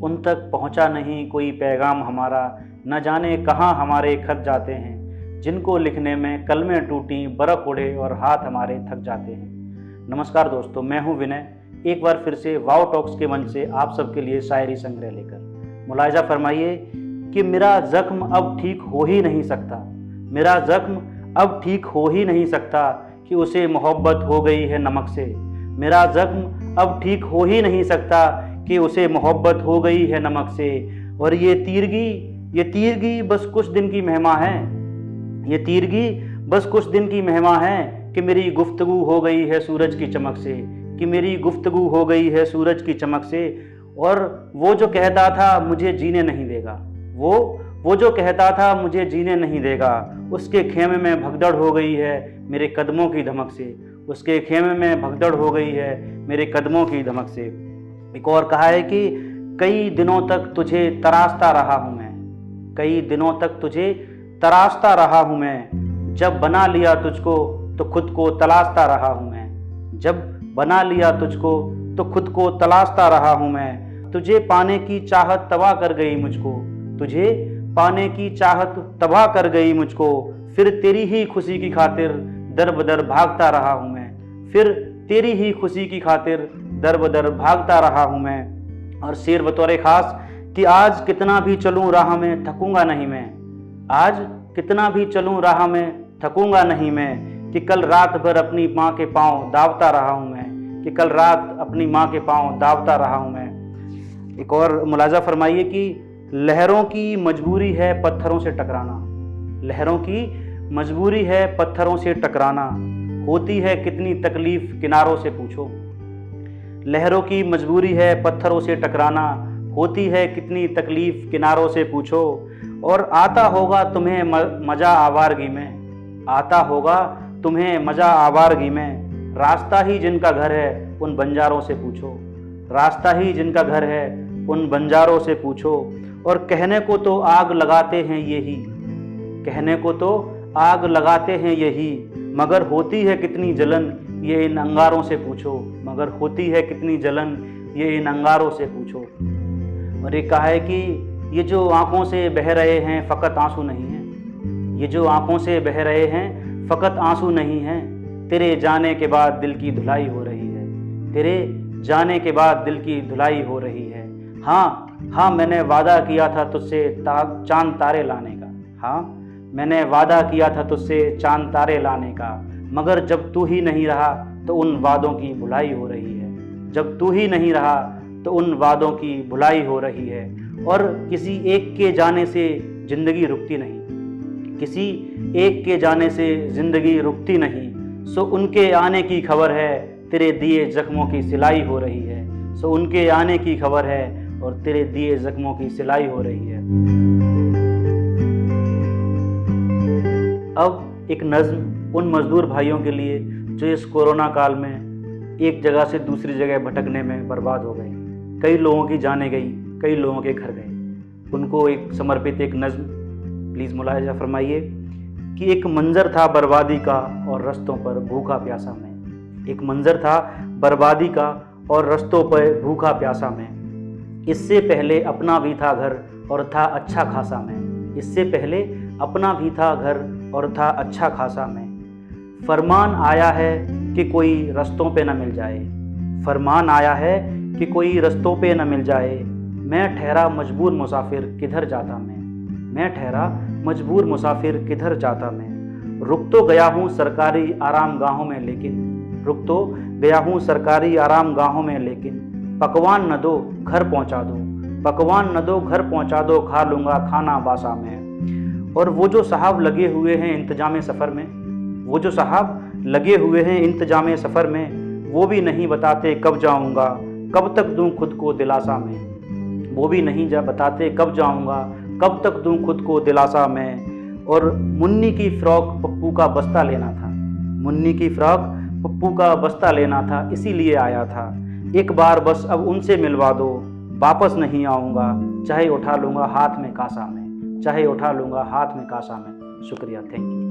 उन तक पहुंचा नहीं कोई पैगाम हमारा, न जाने कहाँ हमारे खत जाते हैं, जिनको लिखने में कलमें टूटी बरख उड़े और हाथ हमारे थक जाते हैं। नमस्कार दोस्तों, मैं हूं विनय, एक बार फिर से वाव टॉक्स के मंच से आप सबके लिए शायरी संग्रह लेकर। मुलाहिजा फरमाइए कि मेरा जख्म अब ठीक हो ही नहीं सकता, मेरा जख्म अब ठीक हो ही नहीं सकता कि उसे मोहब्बत हो गई है नमक से। मेरा जख्म अब ठीक हो ही नहीं सकता कि उसे मोहब्बत हो गई है नमक से। और ये तीरगी बस कुछ दिन की मेहमा है, ये तीरगी बस कुछ दिन की मेहमा है कि मेरी गुफ्तगू हो गई है सूरज की चमक से, कि मेरी गुफ्तगू हो गई है सूरज की चमक से। और वो जो कहता था मुझे जीने नहीं देगा, वो जो कहता था मुझे जीने नहीं देगा, उसके खेमे में भगदड़ हो गई है मेरे कदमों की धमक से, उसके खेमे में भगदड़ हो गई है मेरे कदमों की धमक से। एक और कहा है कि कई दिनों तक तुझे तराशता रहा हूँ मैं, कई दिनों तक तुझे तराशता रहा हूँ मैं, जब बना लिया तुझको तो खुद को तलाशता रहा हूँ मैं, जब बना लिया तुझको तो खुद को तलाशता रहा हूँ मैं। तुझे पाने की चाहत तबाह कर गई मुझको, तुझे पाने की चाहत तबाह कर गई मुझको, फिर तेरी ही खुशी की खातिर दर बदर भागता रहा हूँ मैं, फिर तेरी ही खुशी की खातिर दर बदर भागता रहा हूँ मैं। और शेर बतौर खास कि आज कितना भी चलूँ राह में थकूंगा नहीं मैं, आज कितना भी चलूँ राह में थकूंगा नहीं मैं, कि कल रात भर अपनी माँ के पाँव दावता रहा हूँ मैं, कि कल रात अपनी माँ के पाँव दावता रहा हूँ मैं। एक और मुलाजा फरमाइए कि लहरों की मजबूरी है पत्थरों से टकराना, लहरों की मजबूरी है पत्थरों से टकराना, होती है कितनी तकलीफ किनारों से पूछो। लहरों की मजबूरी है पत्थरों से टकराना, होती है कितनी तकलीफ किनारों से पूछो। और आता होगा तुम्हें मजा आवारगी में, आता होगा तुम्हें मजा आवारगी में, रास्ता ही जिनका घर है उन बंजारों से पूछो, रास्ता ही जिनका घर है उन बंजारों से पूछो। और कहने को तो आग लगाते हैं यही, कहने को तो आग लगाते हैं यही, मगर होती है कितनी जलन ये इन अंगारों से पूछो, मगर होती है कितनी जलन ये इन अंगारों से पूछो। और ये कहा है कि ये जो आंखों से बह रहे हैं फ़कत आंसू नहीं हैं, ये जो आंखों से बह रहे हैं फ़कत आंसू नहीं हैं, तेरे जाने के बाद दिल की धुलाई हो रही है, तेरे जाने के बाद दिल की धुलाई हो रही है। हाँ मैंने वादा किया था तुझसे चांद तारे लाने का, हाँ मैंने वादा किया था तुझसे चांद तारे लाने का, मगर जब तू ही नहीं रहा तो उन वादों की भुलाई हो रही है, जब तू ही नहीं रहा तो उन वादों की भुलाई हो रही है। और किसी एक के जाने से जिंदगी रुकती नहीं, किसी एक के जाने से जिंदगी रुकती नहीं, सो उनके आने की खबर है तेरे दिए जख्मों की सिलाई हो रही है, सो उनके आने की खबर है और तेरे दिए जख्मों की सिलाई हो रही है। अब एक नज़्म उन मजदूर भाइयों के लिए जो इस कोरोना काल में एक जगह से दूसरी जगह भटकने में बर्बाद हो गए, कई लोगों की जानें गई, कई लोगों के घर गए, उनको एक समर्पित एक नज़्म प्लीज़ मुलाहिजा फरमाइए कि एक मंजर था बर्बादी का और रस्तों पर भूखा प्यासा में, एक मंजर था बर्बादी का और रस्तों पर भूखा प्यासा में, इससे पहले अपना भी था घर और था अच्छा खासा में, इससे पहले अपना भी था घर और था अच्छा खासा में। फरमान आया है कि कोई रस्तों पे न मिल जाए, फरमान आया है कि कोई रस्तों पे न मिल जाए, मैं ठहरा मजबूर मुसाफिर किधर जाता मैं ठहरा मजबूर मुसाफिर किधर जाता मैं। रुक तो गया हूँ सरकारी आराम गाहों में लेकिन, रुक तो गया हूँ सरकारी आराम गाहों में लेकिन, पकवान न दो घर पहुँचा दो, पकवान न दो घर पहुँचा दो, खा लूँगा खाना बासा में। और वो जो साहब लगे हुए हैं इंतजाम सफ़र में, वो जो साहब लगे हुए हैं इंतजाम सफ़र में, वो भी नहीं बताते कब जाऊँगा, कब तक दूँ खुद को दिलासा में, वो भी नहीं बताते कब जाऊँगा, कब तक दूँ खुद को दिलासा में। और मुन्नी की फ़्रॉक पप्पू का बस्ता लेना था, मुन्नी की फ़्रॉक पप्पू का बस्ता लेना था, इसीलिए आया था, एक बार बस अब उनसे मिलवा दो, वापस नहीं आऊँगा, चाहे उठा लूँगा हाथ में कासा में, चाहे उठा लूँगा हाथ में कासा में। शुक्रिया, थैंक यू।